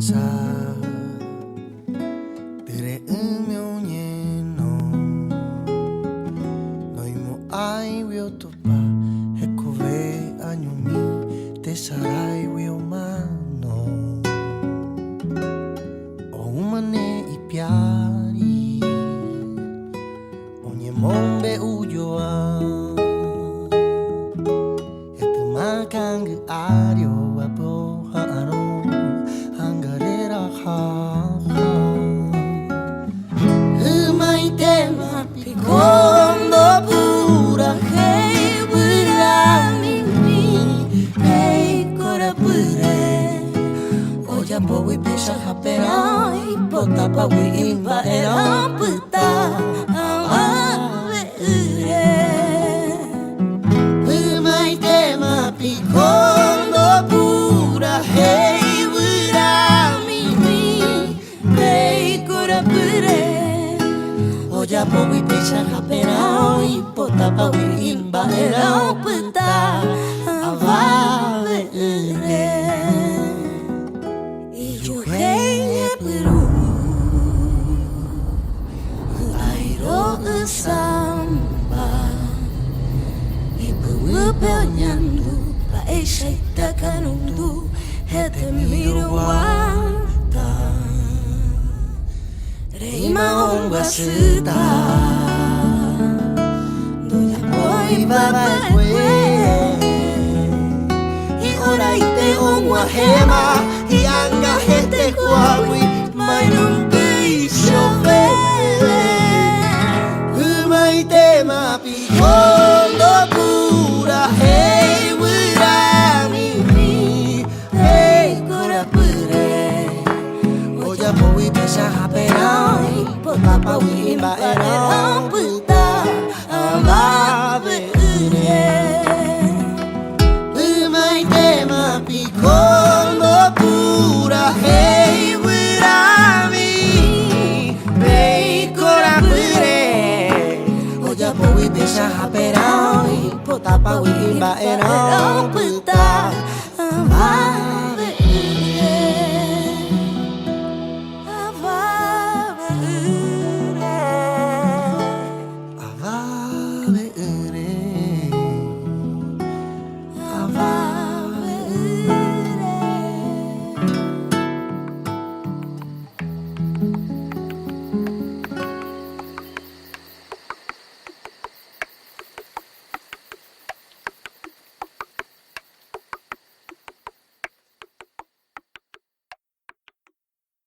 sa Tere 음용에 너희 뭐 ai will to pa Hekove anyumi te sarai will mano O umane I piari Ogni mombe ujoa Et makang ario abo hano hangarera ha Umai te mapi kondo pura hei pura mimi hei kora pure Oja bowi pesha haperai potapa wi imba era puta Umai te mapi kondo pura hei pura mimi hei kora pure Oja bowi pesha haperai potapa wi imba era puta avave ure Ijo hei peru Airo samba Ibu penyandu La esha itakanundu Hete miruata Reima ongwa suta Doya boy baba kwe I ora ite ongwa hema I anga hete kwawi Mai nunca ishofe Umai te mapi kondo pura Hei wira mimi Hei kora pure Oja bowi pesha haperai Potapa wimba era puta Amave ure Umai te mapi kondo pura Hei wira mimi Hei kora pure Oja bowi pesha haperai Potapa wimba era puta